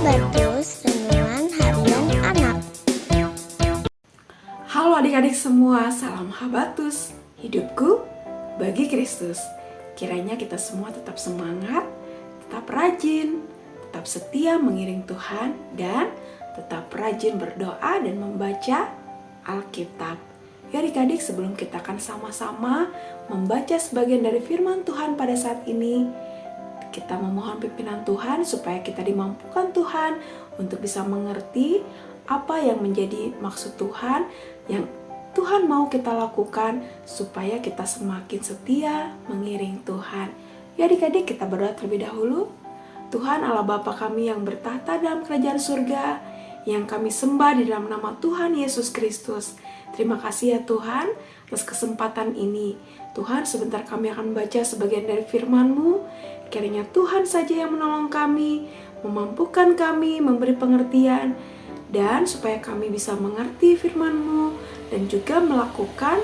Habatus Renungan Harian Anak. Halo adik-adik semua, salam Habatus. Hidupku bagi Kristus. Kiranya kita semua tetap semangat, tetap rajin, tetap setia mengiring Tuhan, dan tetap rajin berdoa dan membaca Alkitab. Ya adik-adik, sebelum kita akan sama-sama membaca sebagian dari firman Tuhan pada saat ini, kita memohon pimpinan Tuhan supaya kita dimampukan Tuhan untuk bisa mengerti apa yang menjadi maksud Tuhan, yang Tuhan mau kita lakukan supaya kita semakin setia mengiring Tuhan. Ya adik-adik, kita berdoa terlebih dahulu. Tuhan Allah Bapa kami yang bertahta dalam kerajaan surga, yang kami sembah di dalam nama Tuhan Yesus Kristus. Terima kasih ya Tuhan atas kesempatan ini. Tuhan, sebentar kami akan membaca sebagian dari firman-Mu. Kiranya Tuhan saja yang menolong kami, memampukan kami, memberi pengertian, dan supaya kami bisa mengerti firman-Mu dan juga melakukan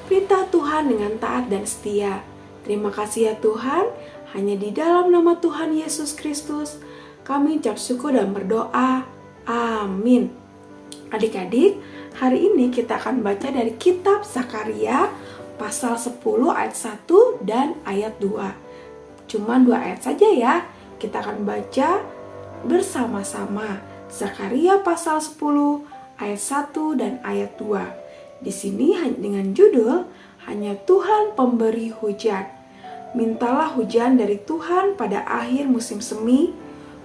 perintah Tuhan dengan taat dan setia. Terima kasih ya Tuhan, hanya di dalam nama Tuhan Yesus Kristus kami ucap syukur dan berdoa. Amin. Adik-adik, hari ini kita akan baca dari kitab Zakaria pasal 10 ayat 1 dan ayat 2. Cuman 2 ayat saja ya. Kita akan baca bersama-sama. Zakaria pasal 10 ayat 1 dan ayat 2. Di sini dengan judul Hanya Tuhan Pemberi Hujan. Mintalah hujan dari Tuhan pada akhir musim semi.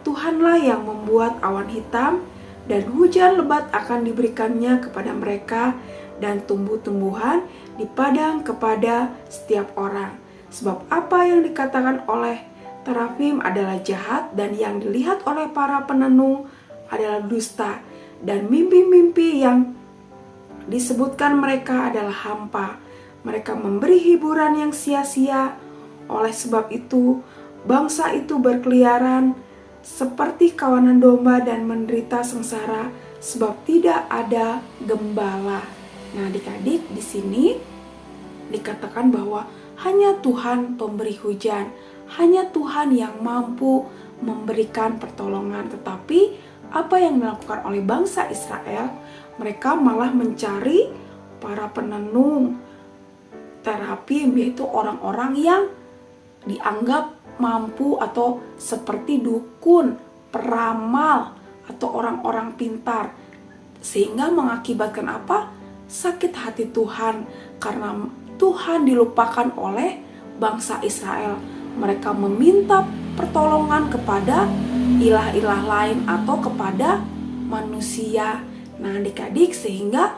Tuhanlah yang membuat awan hitam, dan hujan lebat akan diberikannya kepada mereka, dan tumbuh-tumbuhan di padang kepada setiap orang. Sebab apa yang dikatakan oleh terafim adalah jahat, dan yang dilihat oleh para penenung adalah dusta, dan mimpi-mimpi yang disebutkan mereka adalah hampa. Mereka memberi hiburan yang sia-sia. Oleh sebab itu, bangsa itu berkeliaran seperti kawanan domba dan menderita sengsara, sebab tidak ada gembala. Nah, adik-adik, di sini dikatakan bahwa hanya Tuhan pemberi hujan, hanya Tuhan yang mampu memberikan pertolongan. Tetapi apa yang dilakukan oleh bangsa Israel, mereka malah mencari para penenung terapim, yaitu orang-orang yang dianggap mampu atau seperti dukun, peramal, atau orang-orang pintar. Sehingga mengakibatkan apa? Sakit hati Tuhan, karena Tuhan dilupakan oleh bangsa Israel. Mereka meminta pertolongan kepada ilah-ilah lain atau kepada manusia. Nah, adik-adik, sehingga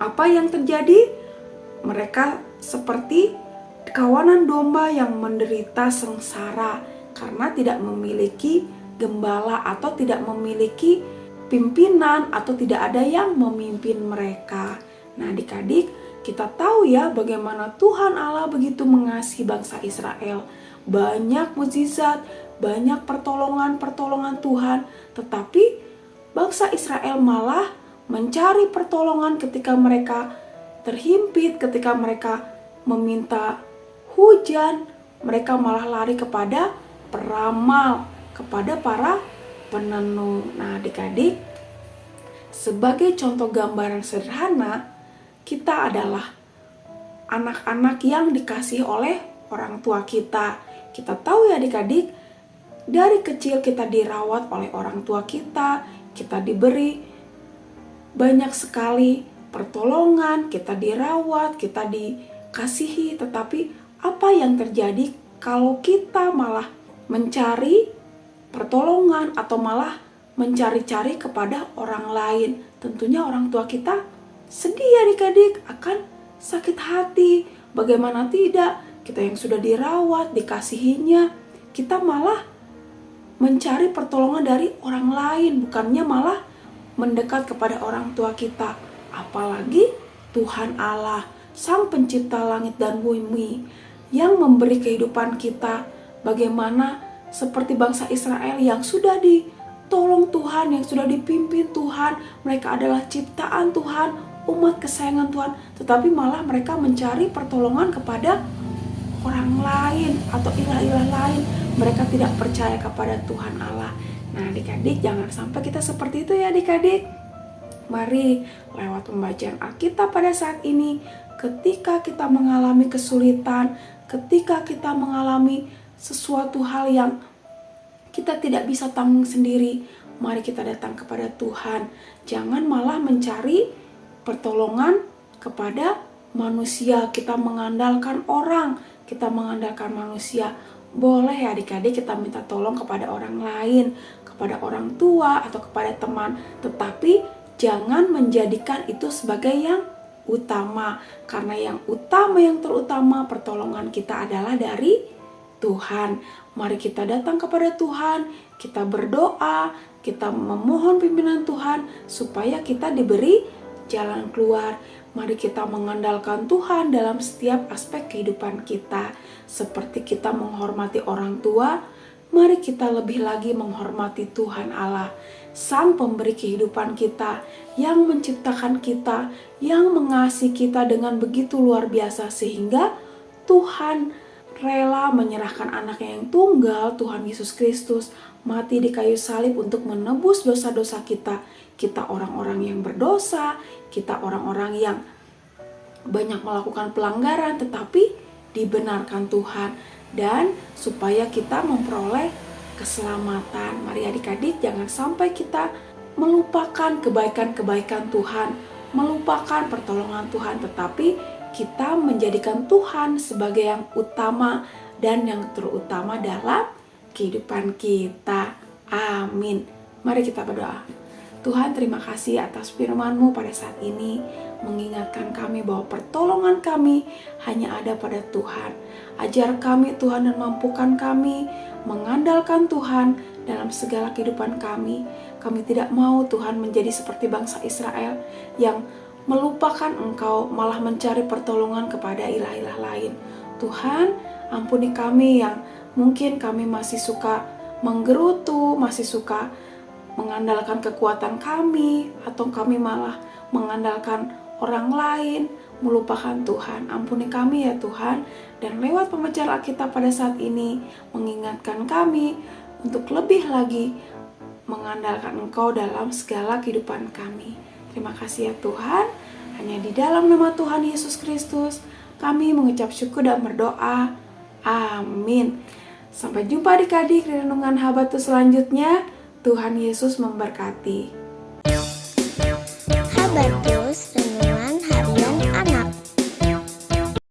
apa yang terjadi? Mereka seperti kawanan domba yang menderita sengsara karena tidak memiliki gembala atau tidak memiliki pimpinan atau tidak ada yang memimpin mereka. Nah, adik-adik, kita tahu ya bagaimana Tuhan Allah begitu mengasihi bangsa Israel. Banyak mukjizat, banyak pertolongan Tuhan, tetapi bangsa Israel malah mencari pertolongan ketika mereka terhimpit, ketika mereka meminta hujan, mereka malah lari kepada peramal, kepada para penenung. Nah, adik-adik, sebagai contoh gambaran sederhana, kita adalah anak-anak yang dikasihi oleh orang tua kita. Kita tahu ya adik-adik, dari kecil kita dirawat oleh orang tua kita diberi banyak sekali pertolongan, kita dirawat, kita dikasihi. Tetapi apa yang terjadi kalau kita malah mencari pertolongan atau malah mencari-cari kepada orang lain? Tentunya orang tua kita sedih adik-adik, akan sakit hati. Bagaimana tidak, kita yang sudah dirawat, dikasihinya, kita malah mencari pertolongan dari orang lain, bukannya malah mendekat kepada orang tua kita. Apalagi Tuhan Allah, Sang Pencipta langit dan bumi, yang memberi kehidupan kita. Bagaimana seperti bangsa Israel yang sudah ditolong Tuhan, yang sudah dipimpin Tuhan, mereka adalah ciptaan Tuhan, umat kesayangan Tuhan, tetapi malah mereka mencari pertolongan kepada orang lain atau ilah-ilah lain. mereka tidak percaya kepada Tuhan Allah. Nah adik-adik, jangan sampai kita seperti itu ya adik-adik. Mari lewat pembacaan Alkitab pada saat ini, ketika kita mengalami kesulitan, ketika kita mengalami sesuatu hal yang kita tidak bisa tanggung sendiri, mari kita datang kepada Tuhan. Jangan malah mencari pertolongan kepada manusia, kita mengandalkan orang, kita mengandalkan manusia. Boleh ya adik-adik kita minta tolong kepada orang lain, kepada orang tua atau kepada teman, tetapi jangan menjadikan itu sebagai yang utama, karena yang utama, yang terutama pertolongan kita adalah dari Tuhan. Mari kita datang kepada Tuhan, kita berdoa, kita memohon pimpinan Tuhan supaya kita diberi jalan keluar. Mari kita mengandalkan Tuhan dalam setiap aspek kehidupan kita. Seperti kita menghormati orang tua, mari kita lebih lagi menghormati Tuhan Allah, Sang pemberi kehidupan kita, yang menciptakan kita, yang mengasihi kita dengan begitu luar biasa, sehingga Tuhan rela menyerahkan anaknya yang tunggal, Tuhan Yesus Kristus, mati di kayu salib untuk menebus dosa-dosa kita. Kita orang-orang yang berdosa, kita orang-orang yang banyak melakukan pelanggaran, tetapi dibenarkan Tuhan, dan supaya kita memperoleh keselamatan. Mari adik-adik, jangan sampai kita melupakan kebaikan-kebaikan Tuhan, melupakan pertolongan Tuhan, tetapi kita menjadikan Tuhan sebagai yang utama dan yang terutama dalam kehidupan kita. Amin. Mari kita berdoa. Tuhan, terima kasih atas firman-Mu pada saat ini, mengingatkan kami bahwa pertolongan kami hanya ada pada Tuhan. Ajar kami Tuhan dan mampukan kami mengandalkan Tuhan dalam segala kehidupan kami. Kami tidak mau Tuhan menjadi seperti bangsa Israel yang melupakan Engkau, malah mencari pertolongan kepada ilah-ilah lain. Tuhan, ampuni kami yang mungkin kami masih suka menggerutu, masih suka mengandalkan kekuatan kami, atau kami malah mengandalkan orang lain, melupakan Tuhan. Ampuni kami ya Tuhan, dan lewat pembacaan Alkitab pada saat ini mengingatkan kami untuk lebih lagi mengandalkan Engkau dalam segala kehidupan kami. Terima kasih ya Tuhan, hanya di dalam nama Tuhan Yesus Kristus kami mengucap syukur dan berdoa. Amin. Sampai jumpa adik-adik di renungan Habatus selanjutnya. Tuhan Yesus memberkati. Habatus